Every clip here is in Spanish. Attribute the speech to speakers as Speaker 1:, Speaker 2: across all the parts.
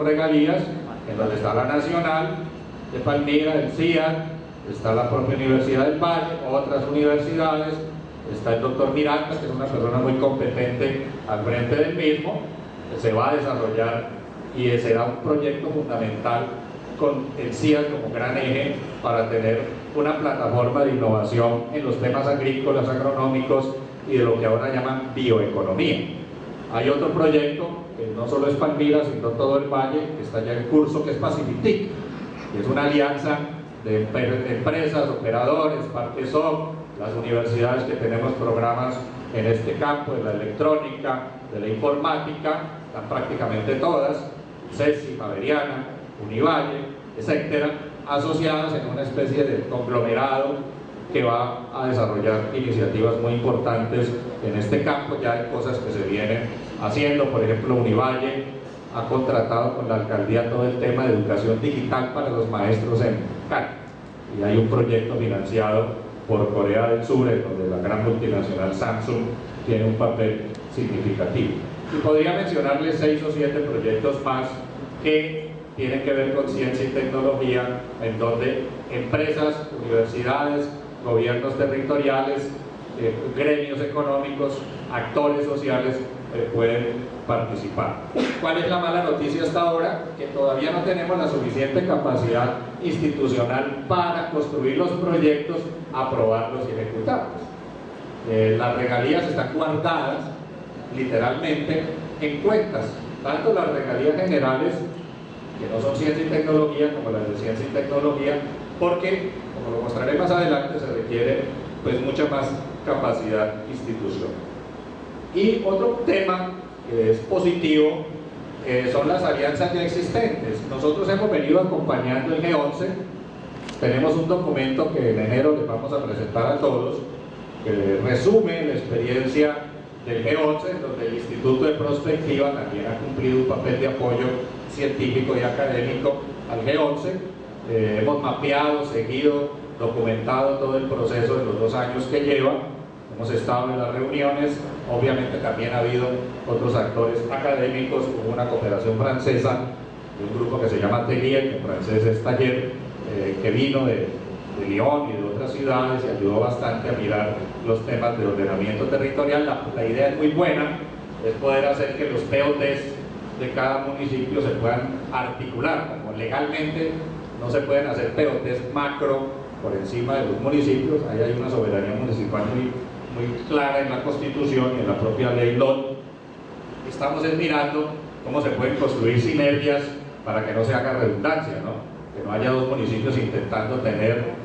Speaker 1: regalías, en donde está la Nacional de Palmira, el CIAD, está la propia Universidad del Valle, otras universidades, está el doctor Miranda, que es una persona muy competente al frente del mismo, que se va a desarrollar y será un proyecto fundamental con el CIAD como gran eje para tener una plataforma de innovación en los temas agrícolas, agronómicos y de lo que ahora llaman bioeconomía. Hay otro proyecto que no solo es Palmira, sino todo el valle, que está ya en curso, que es Pacifitic, que es una alianza de empresas, operadores, Parquesoft, las universidades que tenemos programas en este campo, de la electrónica, de la informática, están prácticamente todas, CESI, Javeriana, Univalle, etcétera, asociadas en una especie de conglomerado que va a desarrollar iniciativas muy importantes en este campo. Ya hay cosas que se vienen haciendo, por ejemplo, Univalle ha contratado con la alcaldía todo el tema de educación digital para los maestros en Cali, y hay un proyecto financiado por Corea del Sur, en donde la gran multinacional Samsung tiene un papel significativo. Y podría mencionarles 6 o 7 proyectos más que tienen que ver con ciencia y tecnología, en donde empresas, universidades, gobiernos territoriales, gremios económicos, actores sociales pueden participar. ¿Cuál es la mala noticia hasta ahora? Que todavía no tenemos la suficiente capacidad institucional para construir los proyectos, aprobarlos y ejecutarlos. Las regalías están guardadas literalmente en cuentas, tanto las regalías generales, que no son ciencia y tecnología, como las de ciencia y tecnología, porque, como lo mostraré más adelante, se requiere pues mucha más capacidad institucional. Y otro tema que es positivo son las alianzas ya existentes. Nosotros hemos venido acompañando el G11, tenemos un documento que en enero les vamos a presentar a todos, que resume la experiencia del G11, donde el Instituto de Prospectiva también ha cumplido un papel de apoyo científico y académico al G11. Hemos mapeado, seguido, documentado todo el proceso de los 2 años que lleva, hemos estado en las reuniones, obviamente también ha habido otros actores académicos, hubo una cooperación francesa de un grupo que se llama Atelier, que en francés es taller, que vino de Lyon y de otras ciudades y ayudó bastante a mirar los temas de ordenamiento territorial. La idea es muy buena, es poder hacer que los POTs de cada municipio se puedan articular, como legalmente no se pueden hacer POTs macro por encima de los municipios. Ahí hay una soberanía municipal muy clara en la Constitución y en la propia ley LOT. Estamos mirando cómo se pueden construir sinergias para que no se haga redundancia, ¿no? Que no haya 2 municipios intentando tener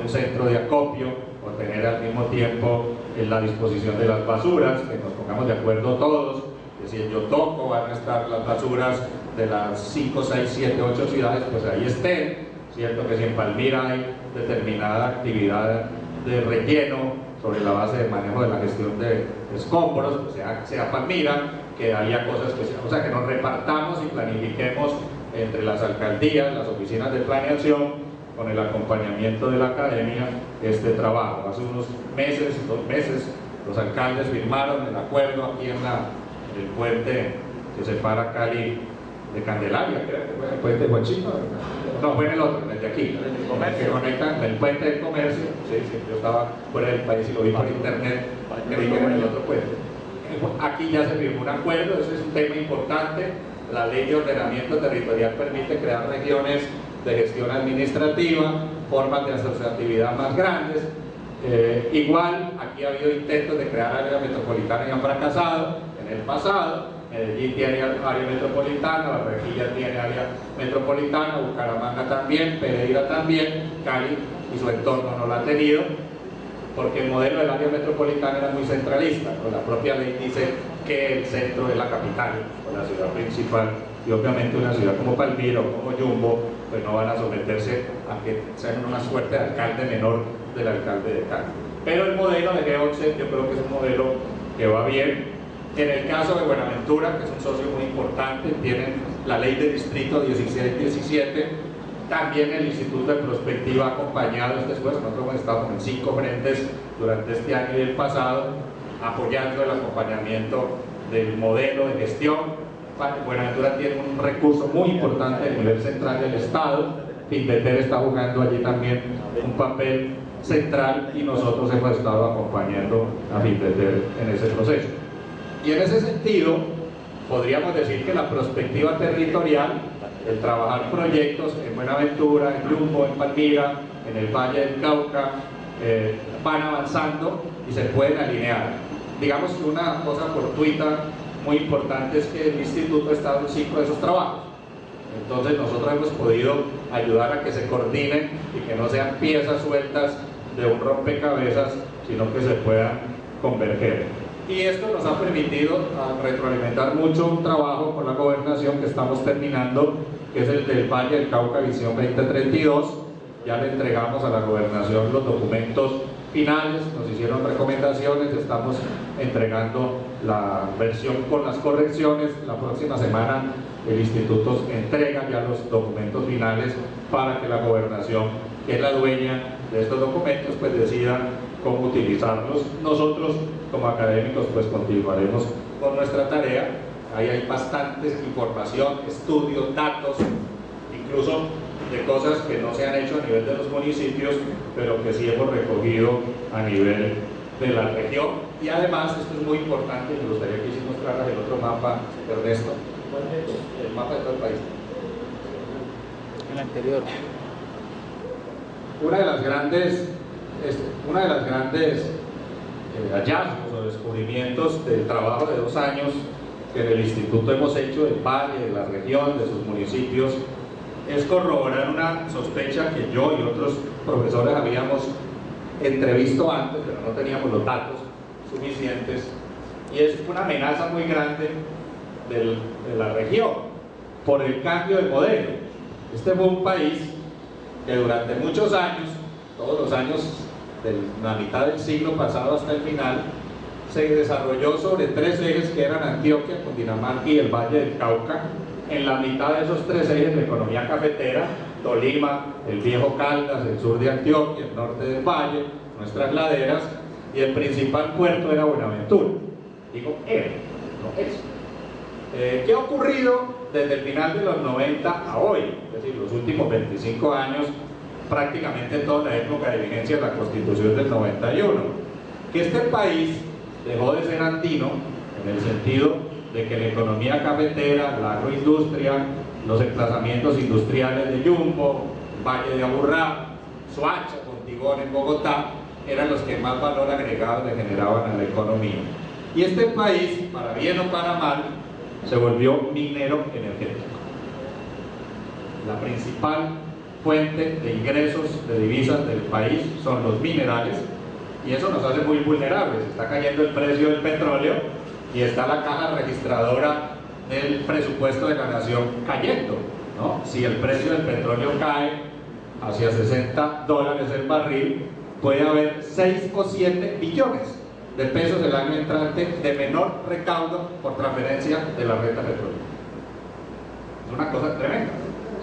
Speaker 1: un centro de acopio o tener al mismo tiempo la disposición de las basuras, que nos pongamos de acuerdo todos, que si en Yotoco van a estar las basuras de las 5, 6, 7, 8 ciudades, pues ahí estén, cierto que si en Palmira hay determinada actividad de relleno sobre la base de manejo de la gestión de escombros, pues sea Palmira, que haya cosas que o sea, que nos repartamos y planifiquemos entre las alcaldías, las oficinas de planeación, con el acompañamiento de la academia, este trabajo. Hace unos meses, 2 meses, los alcaldes firmaron el acuerdo aquí en el puente que separa Cali de Candelaria, creo que fue el puente de Huachino, no, fue en el otro, en el de aquí, que conecta el puente del comercio. Sí, yo estaba fuera del país y lo vi por internet, creí que era en el otro puente. Aquí ya se firmó un acuerdo, eso es un tema importante. La ley de ordenamiento territorial permite crear regiones de gestión administrativa, formas de asociatividad más grandes. Igual, aquí ha habido intentos de crear área metropolitana y han fracasado en el pasado. Medellín tiene área metropolitana, Barranquilla tiene área metropolitana, Bucaramanga también, Pereira también, Cali y su entorno no lo ha tenido, porque el modelo del área metropolitana era muy centralista, ¿no? La propia ley dice que el centro es la capital o la ciudad principal, y obviamente una ciudad como Palmira o como Yumbo pues no van a someterse a que sean una suerte de alcalde menor del alcalde de Cali. Pero el modelo de G11 yo creo que es un modelo que va bien. En el caso de Buenaventura, que es un socio muy importante, tienen la ley de distrito 16-17, también el Instituto de Prospectiva ha acompañado este esfuerzo. Nosotros hemos estado en 5 frentes durante este año y el pasado, apoyando el acompañamiento del modelo de gestión Buenaventura tiene un recurso muy importante a nivel central del Estado. Finveter está jugando allí también un papel central y nosotros hemos estado acompañando a Finveter en ese proceso. Y en ese sentido, podríamos decir que la perspectiva territorial, el trabajar proyectos en Buenaventura, en Yumbo, en Palmira, en el Valle del Cauca, van avanzando y se pueden alinear. Digamos que una cosa fortuita muy importante es que el instituto ha estado en 5 de esos trabajos. Entonces nosotros hemos podido ayudar a que se coordinen y que no sean piezas sueltas de un rompecabezas, sino que se puedan converger. Y esto nos ha permitido retroalimentar mucho un trabajo con la gobernación que estamos terminando, que es el del Valle del Cauca Visión 2032. Ya le entregamos a la gobernación los documentos finales, nos hicieron recomendaciones, estamos entregando la versión con las correcciones. La próxima semana el instituto entrega ya los documentos finales para que la gobernación, que es la dueña de estos documentos, pues decida cómo utilizarlos. Nosotros como académicos pues continuaremos con nuestra tarea. Ahí hay bastantes información, estudios, datos, incluso de cosas que no se han hecho a nivel de los municipios, pero que sí hemos recogido a nivel de la región. Y además, esto es muy importante, me gustaría que hicimos mostraras el otro mapa, Ernesto, el mapa de todo el país.
Speaker 2: El anterior.
Speaker 1: Una de las grandes hallazgos o descubrimientos del trabajo de 2 años que en el instituto hemos hecho del valle, de la región, de sus municipios, es corroborar una sospecha que yo y otros profesores habíamos entrevisto antes, pero no teníamos los datos suficientes, y es una amenaza muy grande de la región por el cambio de modelo. Este fue un país que durante muchos años, todos los años de la mitad del siglo pasado hasta el final, se desarrolló sobre 3 ejes que eran Antioquia, Cundinamarca y el Valle del Cauca. En la mitad de esos 3 ejes la economía cafetera, Tolima, el viejo Caldas, el sur de Antioquia, el norte del Valle, nuestras laderas, y el principal puerto era Buenaventura. Digo, era, no es. ¿Qué ha ocurrido desde el final de los 90 a hoy? Es decir, los últimos 25 años, prácticamente toda la época de vigencia de la Constitución del 91. Que este país dejó de ser andino, en el sentido de que la economía cafetera, la agroindustria, los emplazamientos industriales de Yumbo, Valle de Aburrá, Soacha, Contigón en Bogotá, eran los que más valor agregado le generaban a la economía. Y este país, para bien o para mal, se volvió minero energético. La principal fuente de ingresos de divisas del país son los minerales, y eso nos hace muy vulnerables. Está cayendo el precio del petróleo y está la caja registradora del presupuesto de la nación cayendo, ¿no? Si el precio del petróleo cae hacia $60 el barril, puede haber 6 o 7 billones de pesos el año entrante de menor recaudo por transferencia de la renta petrolera. Es una cosa tremenda,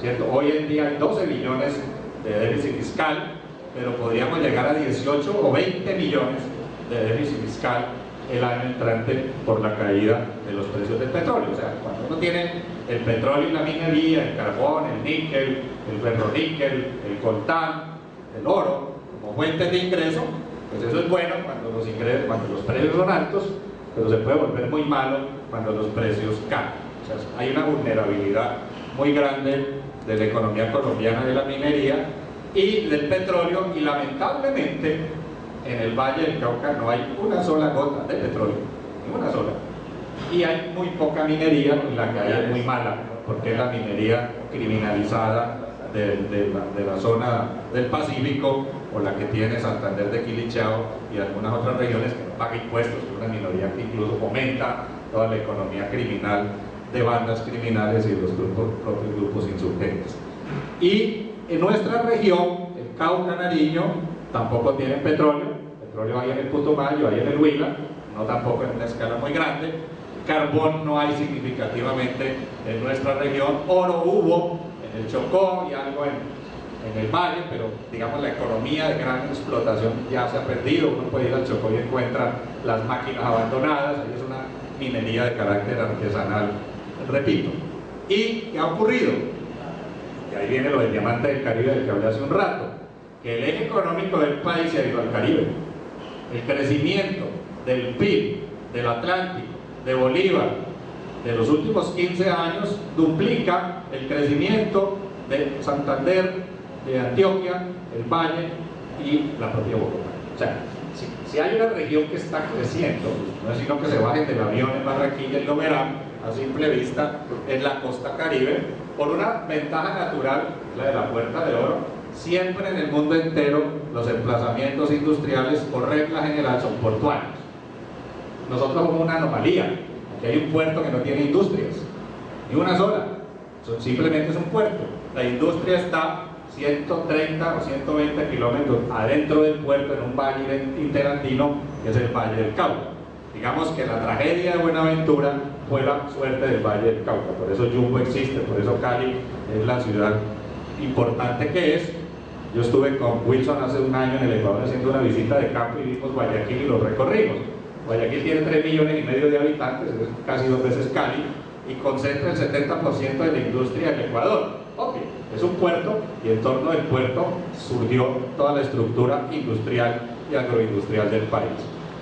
Speaker 1: ¿cierto? Hoy en día hay 12 billones de déficit fiscal, pero podríamos llegar a 18 o 20 billones de déficit fiscal el año entrante por la caída de los precios del petróleo. O sea, cuando uno tiene el petróleo y la minería, el carbón, el níquel, el ferroníquel, el coltán, el oro, como fuentes de ingreso, pues eso es bueno cuando los precios son altos, pero se puede volver muy malo cuando los precios caen. O sea, hay una vulnerabilidad muy grande de la economía colombiana, de la minería y del petróleo, y lamentablemente en el Valle del Cauca no hay una sola gota de petróleo, ni una sola, y hay muy poca minería, y la que hay es muy mala, porque es la minería criminalizada de la zona del Pacífico, o la que tiene Santander de Quilichao y algunas otras regiones que no pagan impuestos, que es una minoría que incluso fomenta toda la economía criminal de bandas criminales y de los propios grupos insurgentes. Y en nuestra región, el Cauca, Nariño, tampoco tienen petróleo hay en el Putumayo, hay en el Huila, no tampoco en una escala muy grande. Carbón no hay significativamente en nuestra región. Oro hubo en el Chocó y algo en el Valle, pero digamos la economía de gran explotación ya se ha perdido. Uno puede ir al Chocó y encuentra las máquinas abandonadas, ahí es una minería de carácter artesanal repito. ¿Y qué ha ocurrido? Y ahí viene lo del diamante del Caribe del que hablé hace un rato, que el eje económico del país se ha ido al Caribe. El crecimiento del PIB, del Atlántico, de Bolívar, de los últimos 15 años, duplica el crecimiento de Santander, de Antioquia, el Valle y la propia Bogotá. O sea, si hay una región que está creciendo, no es sino que se bajen del avión en Barranquilla y lo verán a simple vista, en la costa Caribe, por una ventaja natural, la de la Puerta de Oro. Siempre en el mundo entero los emplazamientos industriales, por regla general, son portuarios. Nosotros somos una anomalía. Aquí hay un puerto que no tiene industrias, ni una sola, simplemente es un puerto. La industria está 130 o 120 kilómetros adentro del puerto, en un valle interandino que es el Valle del Cauca. Digamos que la tragedia de Buenaventura fue la suerte del Valle del Cauca, por eso Jumbo existe, por eso Cali es la ciudad importante que es. Yo estuve con Wilson hace un año en el Ecuador haciendo una visita de campo y vimos Guayaquil y lo recorrimos. Guayaquil tiene 3,5 millones de habitantes, es casi 2 veces Cali, y concentra el 70% de la industria del Ecuador. Obvio, es un puerto y en torno del puerto surgió toda la estructura industrial y agroindustrial del país.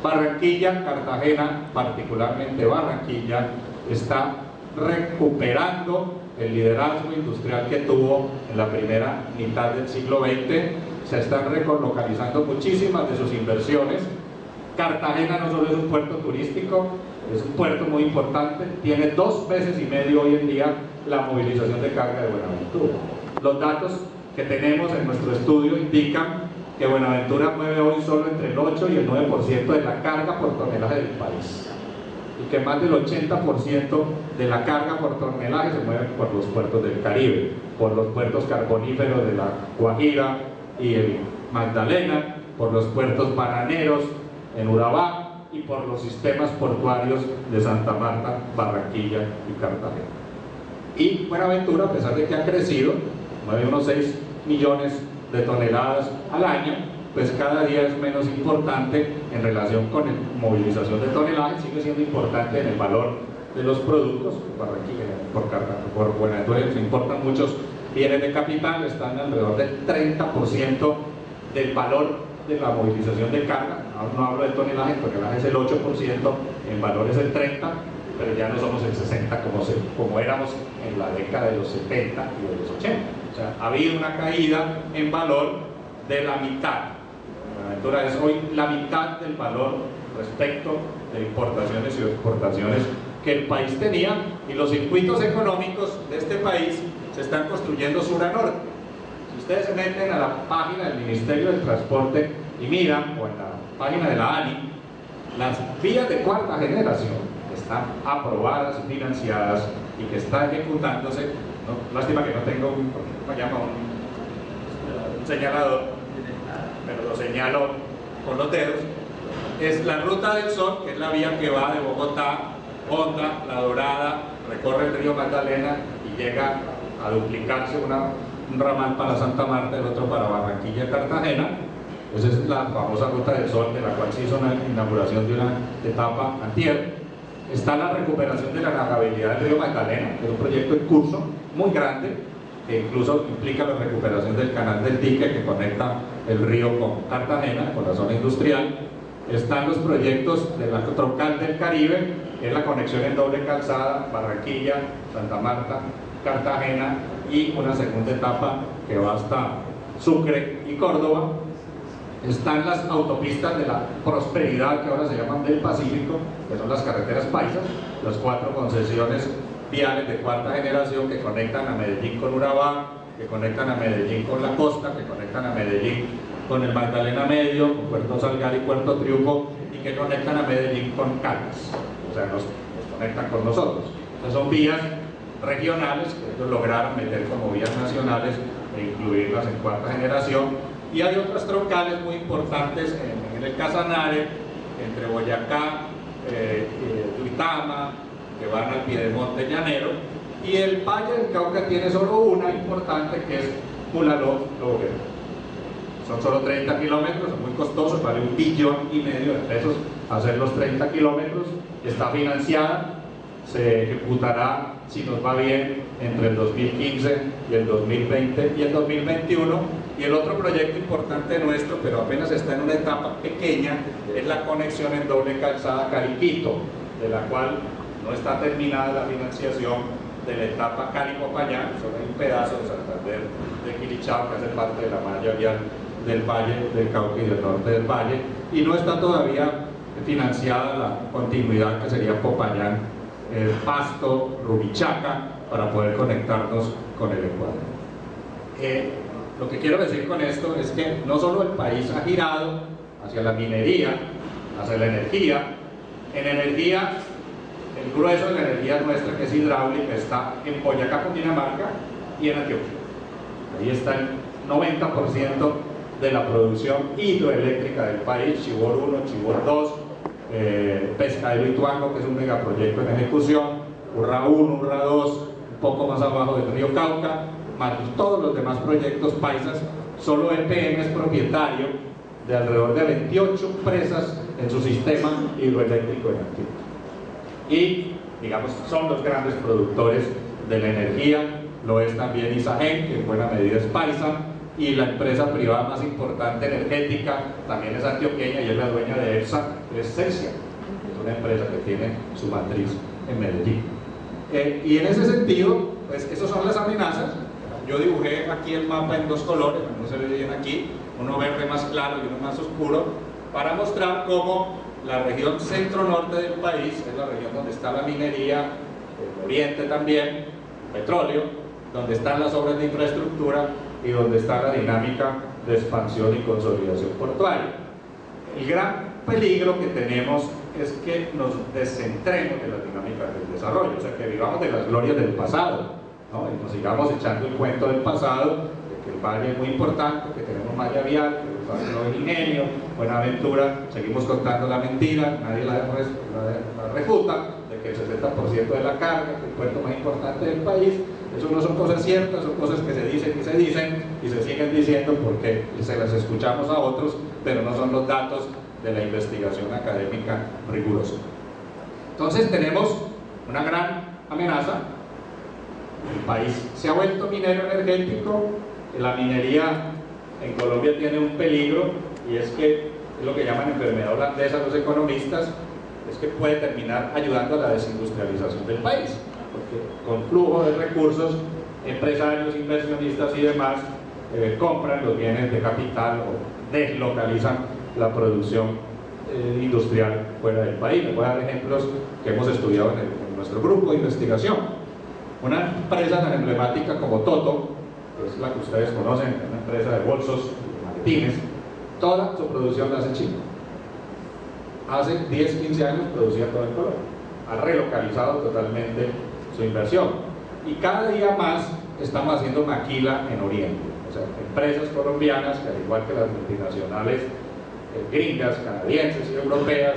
Speaker 1: Barranquilla, Cartagena, particularmente Barranquilla, está recuperando el liderazgo industrial que tuvo en la primera mitad del siglo XX. Se están relocalizando muchísimas de sus inversiones. Cartagena no solo es un puerto turístico, es un puerto muy importante, tiene 2 veces y medio hoy en día la movilización de carga de Buenaventura. Los datos que tenemos en nuestro estudio indican que Buenaventura mueve hoy solo entre el 8 y el 9% de la carga por tonelaje del país, y que más del 80% de la carga por tonelaje se mueve por los puertos del Caribe, por los puertos carboníferos de la Guajira y el Magdalena, por los puertos bananeros en Urabá y por los sistemas portuarios de Santa Marta, Barranquilla y Cartagena. Y Buenaventura, a pesar de que ha crecido, mueve unos 6 millones de toneladas al año, pues cada día es menos importante en relación con la movilización de tonelaje, sigue siendo importante en el valor de los productos. Barranquilla, por Buenaventura se importan muchos bienes de capital, están alrededor del 30% del valor de la movilización de carga. No hablo de tonelaje, el tonelaje es el 8%, en valor es el 30%, pero ya no somos el 60% como éramos en la década de los 70 y de los 80. O sea, ha habido una caída en valor de la mitad. Buenaventura es hoy la mitad del valor respecto de importaciones y exportaciones que el país tenía, y los circuitos económicos de este país se están construyendo sur a norte. Si ustedes se meten a la página del Ministerio del Transporte y miran, o en la página de la ANI, las vías de cuarta generación que están aprobadas, financiadas y que están ejecutándose, ¿no? Lástima que no tengo un señalador, pero lo señalo con los dedos. Es la Ruta del Sol, que es la vía que va de Bogotá, Honda, La Dorada, recorre el río Magdalena y llega a duplicarse un ramal para Santa Marta, el otro para Barranquilla, Cartagena. Esa es la famosa Ruta del Sol, de la cual se hizo una inauguración de una etapa antier. Está la recuperación de la navegabilidad del río Magdalena, que es un proyecto en curso muy grande, que incluso implica la recuperación del canal del dique que conecta el río con Cartagena, con la zona industrial. Están los proyectos de la troncal del Caribe, que es la conexión en doble calzada, Barranquilla, Santa Marta, Cartagena, y una segunda etapa que va hasta Sucre y Córdoba. Están las autopistas de la prosperidad, que ahora se llaman del Pacífico, que son las carreteras paisas, las 4 concesiones viales de cuarta generación que conectan a Medellín con Urabá, que conectan a Medellín con la costa, que conectan a Medellín con el Magdalena Medio, con Puerto Salgar y Puerto Triunfo, y que conectan a Medellín con Caldas, o sea, nos conectan con nosotros. Entonces son vías regionales que ellos lograron meter como vías nacionales e incluirlas en cuarta generación. Y hay otras troncales muy importantes en el Casanare, entre Boyacá, Duitama, que van al Piedemonte Llanero, y el Valle del Cauca tiene solo una importante, que es Pulaló-Loguero. Son solo 30 kilómetros, son muy costosos, vale 1,5 billones de pesos hacer los 30 kilómetros, está financiada, se ejecutará, si nos va bien, entre el 2015 y el 2020 y el 2021. Y el otro proyecto importante nuestro, pero apenas está en una etapa pequeña, es la conexión en doble calzada Cali-Quito, de la cual no está terminada la financiación de la etapa Cali-Popayán. Solo hay un pedazo de Santander de Quilichao que hace parte de la malla vial del Valle del Cauca y del norte del Valle, y no está todavía financiada la continuidad que sería Popayán, Pasto, Rumichaca, para poder conectarnos con el Ecuador. Lo que quiero decir con esto es que no solo el país ha girado hacia la minería, hacia la energía. En energía, el grueso de la energía nuestra, que es hidráulica, está en Boyacá, Cundinamarca y en Antioquia. Ahí está el 90% de la producción hidroeléctrica del país: Chivor 1, Chivor 2, Pescadero Ituango, que es un megaproyecto en ejecución, Urra 1, Urra 2, un poco más abajo del río Cauca, más todos los demás proyectos paisas. Solo EPM es propietario de alrededor de 28 presas en su sistema hidroeléctrico en Antioquia. Y, digamos, son los grandes productores de la energía. Lo es también Isagen, que en buena medida es paisa, y la empresa privada más importante energética también es antioqueña y es la dueña de EPSA, que es Celsia, es una empresa que tiene su matriz en Medellín. Y en ese sentido, pues esas son las amenazas. Yo dibujé aquí el mapa en dos colores, no se ve bien aquí, uno verde más claro y uno más oscuro, para mostrar cómo la región centro-norte del país es la región donde está la minería, el oriente también, petróleo, donde están las obras de infraestructura y donde está la dinámica de expansión y consolidación portuaria. El gran peligro que tenemos es que nos descentremos de las dinámicas del desarrollo, o sea, que vivamos de las glorias del pasado, ¿no? Y nos sigamos echando el cuento del pasado, de que el valle es muy importante, que tenemos malla vial, que el valle no es ingenio, Buenaventura, seguimos contando la mentira, nadie la refuta, de que el 60% de la carga, que el puerto más importante del país. Eso no son cosas ciertas, son cosas que se dicen y se siguen diciendo porque se las escuchamos a otros, pero no son los datos de la investigación académica rigurosa. Entonces tenemos una gran amenaza. El país se ha vuelto minero energético. La minería en Colombia tiene un peligro, y es que es lo que llaman enfermedad holandesa los economistas, es que puede terminar ayudando a la desindustrialización del país, porque con flujo de recursos, empresarios, inversionistas y demás compran los bienes de capital o deslocalizan la producción industrial fuera del país. Les voy a dar ejemplos que hemos estudiado en nuestro grupo de investigación. Una empresa tan emblemática como Toto, que es la que ustedes conocen, una empresa de bolsos y maletines, toda su producción la hace en China. Hace 10, 15 años producía todo en Colombia. Ha relocalizado totalmente su inversión. Y cada día más estamos haciendo maquila en Oriente. O sea, empresas colombianas que, al igual que las multinacionales gringas, canadienses y europeas,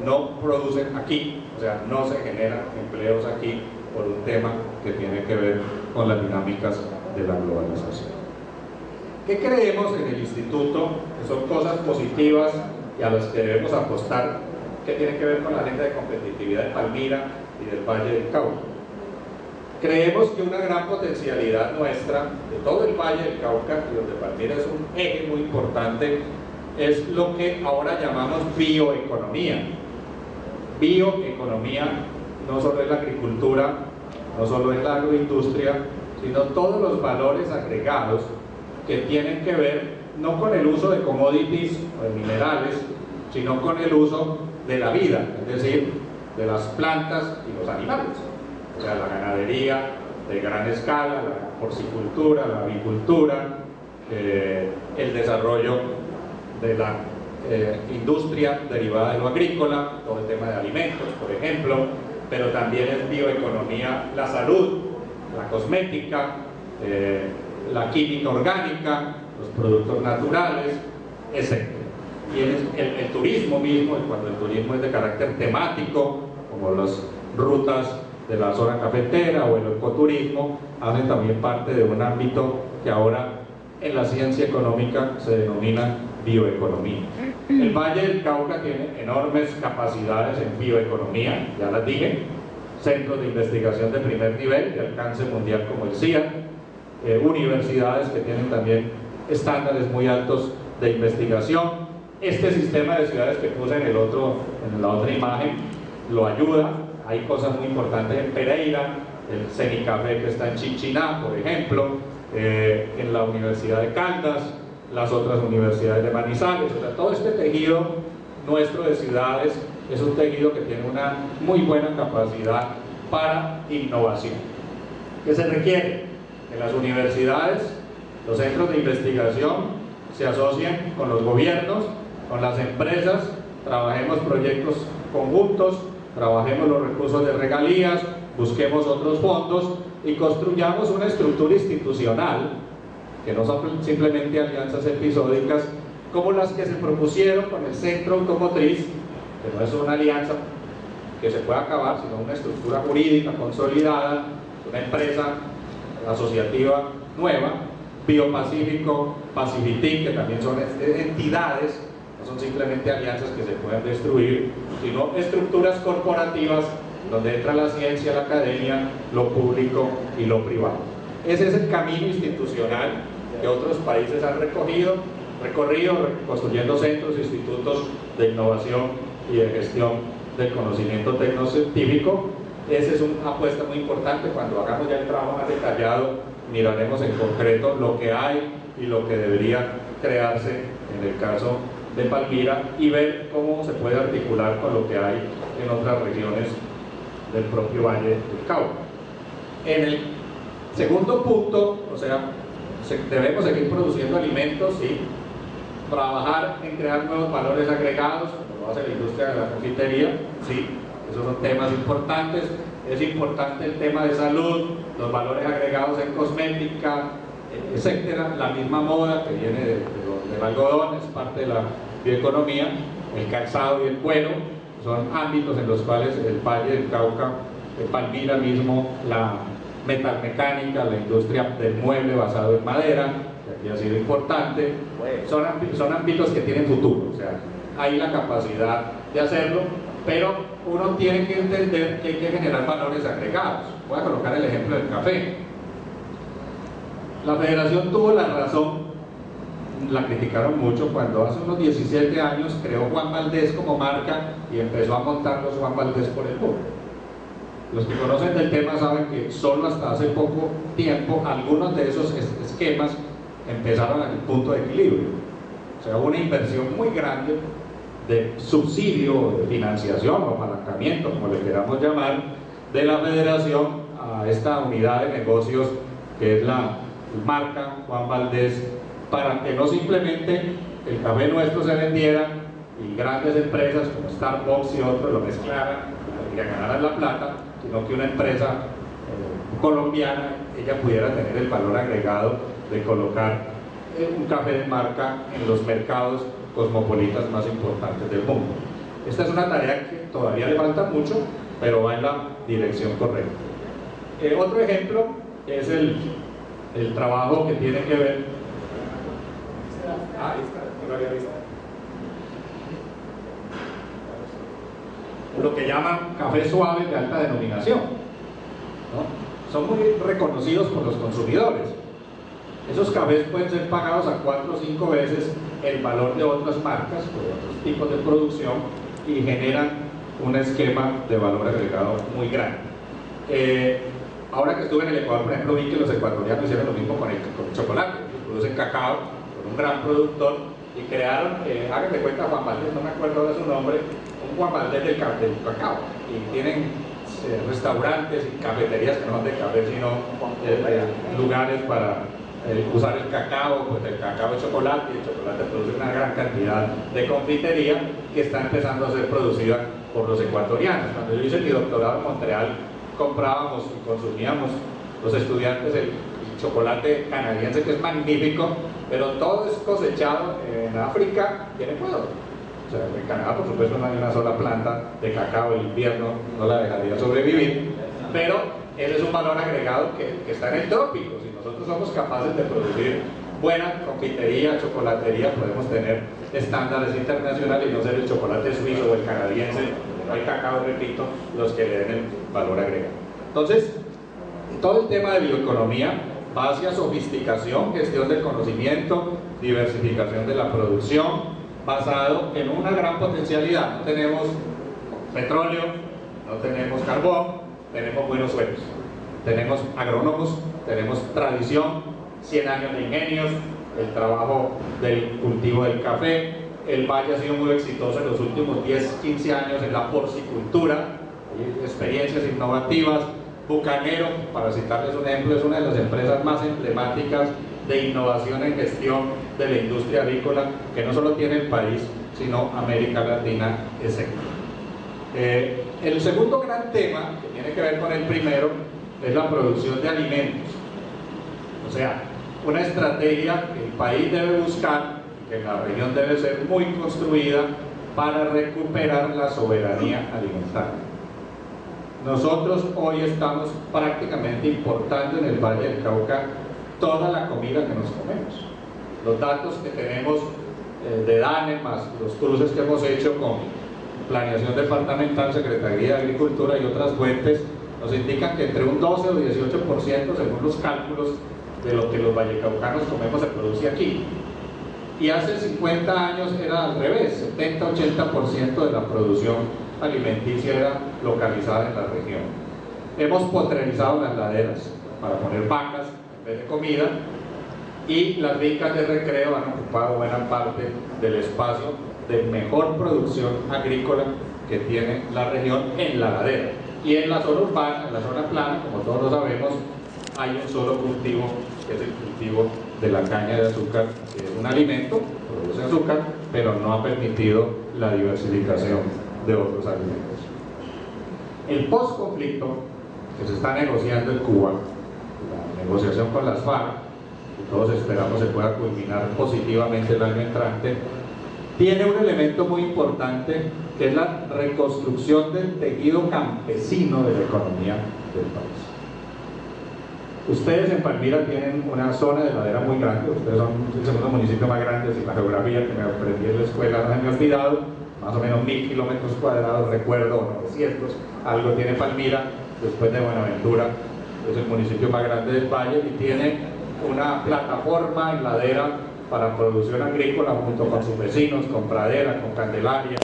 Speaker 1: no producen aquí, o sea, no se generan empleos aquí por un tema que tiene que ver con las dinámicas de la globalización. ¿Qué creemos en el instituto? Que son cosas positivas y a las que debemos apostar, que tienen que ver con la agenda de competitividad de Palmira y del Valle del Cauca. Creemos que una gran potencialidad nuestra, de todo el Valle del Cauca, y donde Palmira es un eje muy importante, es lo que ahora llamamos bioeconomía. Bioeconomía no solo es la agricultura, no solo es la agroindustria, sino todos los valores agregados que tienen que ver no con el uso de commodities o de minerales, sino con el uso de la vida, es decir, de las plantas y los animales. O sea, la ganadería de gran escala, la porcicultura, la avicultura, el desarrollo de la industria derivada de lo agrícola, todo el tema de alimentos, por ejemplo, pero también es bioeconomía, la salud, la cosmética, la química orgánica, los productos naturales, etc. Y el turismo mismo, cuando el turismo es de carácter temático, como las rutas de la zona cafetera o el ecoturismo, hacen también parte de un ámbito que ahora en la ciencia económica se denomina bioeconomía. El Valle del Cauca tiene enormes capacidades en bioeconomía, ya las dije, centros de investigación de primer nivel, de alcance mundial como el CIA, universidades que tienen también estándares muy altos de investigación. Este sistema de ciudades que puse en la otra imagen lo ayuda. Hay cosas muy importantes en Pereira, el CENICAFE que está en Chinchiná, por ejemplo, en la Universidad de Caldas, las otras universidades de Manizales. O sea, todo este tejido nuestro de ciudades es un tejido que tiene una muy buena capacidad para innovación. ¿Qué se requiere? Que las universidades, los centros de investigación se asocien con los gobiernos, con las empresas, trabajemos proyectos conjuntos, trabajemos los recursos de regalías, busquemos otros fondos y construyamos una estructura institucional que no son simplemente alianzas episódicas como las que se propusieron con el Centro Automotriz, que no es una alianza que se pueda acabar, sino una estructura jurídica consolidada, una empresa asociativa nueva, Biopacífico, Pacifitic, que también son entidades, no son simplemente alianzas que se pueden destruir, sino estructuras corporativas donde entra la ciencia, la academia, lo público y lo privado. Ese es el camino institucional que otros países han recorrido, construyendo centros, institutos de innovación y de gestión del conocimiento tecnocientífico. Esa es una apuesta muy importante. Cuando hagamos ya el trabajo más detallado, miraremos en concreto lo que hay y lo que debería crearse en el caso de Palmira y ver cómo se puede articular con lo que hay en otras regiones del propio Valle del Cauca. En el segundo punto, o sea, debemos seguir produciendo alimentos, sí, trabajar en crear nuevos valores agregados, como lo hace la industria de la confitería, sí, esos son temas importantes. Es importante el tema de salud, los valores agregados en cosmética, etcétera, la misma moda que viene del algodón, es parte de la bioeconomía, el calzado y el cuero, son ámbitos en los cuales el Valle del Cauca, Palmira mismo, la metalmecánica, la industria del mueble basado en madera, que aquí ha sido importante, son ámbitos que tienen futuro, o sea, hay la capacidad de hacerlo, pero uno tiene que entender que hay que generar valores agregados. Voy a colocar el ejemplo del café. La federación tuvo la razón, la criticaron mucho cuando hace unos 17 años creó Juan Valdez como marca y empezó a montar los Juan Valdez por el mundo. Los que conocen del tema saben que solo hasta hace poco tiempo algunos de esos esquemas empezaron en el punto de equilibrio. O sea, hubo una inversión muy grande de subsidio, de financiación o apalancamiento, como le queramos llamar, de la federación a esta unidad de negocios que es la marca Juan Valdez, para que no simplemente el café nuestro se vendiera y grandes empresas como Starbucks y otros lo mezclaran y ganaran la plata, sino que una empresa colombiana ella pudiera tener el valor agregado de colocar un café de marca en los mercados cosmopolitas más importantes del mundo. Esta es una tarea que todavía le falta mucho, pero va en la dirección correcta. Otro ejemplo es el trabajo que tiene que ver... ahí está, no lo había visto. Lo que llaman cafés suaves de alta denominación, ¿no? Son muy reconocidos por los consumidores. Esos cafés pueden ser pagados a 4 o 5 veces el valor de otras marcas o de otros tipos de producción y generan un esquema de valor agregado muy grande. Ahora que estuve en el Ecuador, por ejemplo, vi que los ecuatorianos hicieron lo mismo con el chocolate. Producen cacao con un gran productor y crearon, háganme cuenta, Juan Valdez, no me acuerdo de su nombre, un Juan Valdez del cacao. Y tienen restaurantes y cafeterías que no son de café, sino lugares para usar el cacao, pues el cacao es chocolate, y el chocolate produce una gran cantidad de confitería que está empezando a ser producida por los ecuatorianos. Cuando yo hice mi doctorado en Montreal, comprábamos y consumíamos los estudiantes el chocolate canadiense, que es magnífico, pero todo es cosechado en África y en Ecuador. O sea, en Canadá, por supuesto, no hay una sola planta de cacao, el invierno no la dejaría sobrevivir, pero ese es un valor agregado que está en el trópico. Si nosotros somos capaces de producir buena confitería, chocolatería, podemos tener estándares internacionales y no ser el chocolate suizo o el canadiense no hay cacao, repito, los que le den el valor agregado. Entonces, todo el tema de bioeconomía va hacia sofisticación, gestión del conocimiento, diversificación de la producción, basado en una gran potencialidad. No tenemos petróleo, no tenemos carbón, tenemos buenos suelos, tenemos agrónomos, tenemos tradición, 100 años de ingenios, el trabajo del cultivo del café. El valle ha sido muy exitoso en los últimos 10-15 años en la porcicultura, experiencias innovativas. Bucanero, para citarles un ejemplo, es una de las empresas más emblemáticas de innovación en gestión de la industria agrícola, que no solo tiene el país, sino América Latina, etc. El segundo gran tema, que tiene que ver con el primero, es la producción de alimentos. O sea, una estrategia que el país debe buscar, que la región debe ser muy construida para recuperar la soberanía alimentaria. Nosotros hoy estamos prácticamente importando en el Valle del Cauca toda la comida que nos comemos. Los datos que tenemos de DANE, más los cruces que hemos hecho con Planeación Departamental, Secretaría de Agricultura y otras fuentes, nos indican que entre un 12 o 18%, según los cálculos, de lo que los vallecaucanos comemos se produce aquí. Y hace 50 años era al revés, 70-80% de la producción alimenticia era localizada en la región. Hemos potrerizado las laderas para poner vacas en vez de comida, y las fincas de recreo han ocupado buena parte del espacio de mejor producción agrícola que tiene la región en la ladera. Y en la zona urbana, en la zona plana, como todos lo sabemos, hay un solo cultivo, que es el cultivo de la caña de azúcar, que es un alimento, produce azúcar, pero no ha permitido la diversificación de otros alimentos. El post-conflicto que se está negociando en Cuba, la negociación con las FARC, que todos esperamos se pueda culminar positivamente el año entrante, tiene un elemento muy importante, que es la reconstrucción del tejido campesino de la economía del país. Ustedes en Palmira tienen una zona de ladera muy grande, ustedes son el segundo municipio más grande, si la geografía que me aprendí en la escuela no se me ha olvidado, más o menos 1000 kilómetros cuadrados, recuerdo, 900, algo tiene Palmira, después de Buenaventura, es el municipio más grande del valle y tiene una plataforma en ladera para producción agrícola junto con sus vecinos, con Pradera, con Candelaria,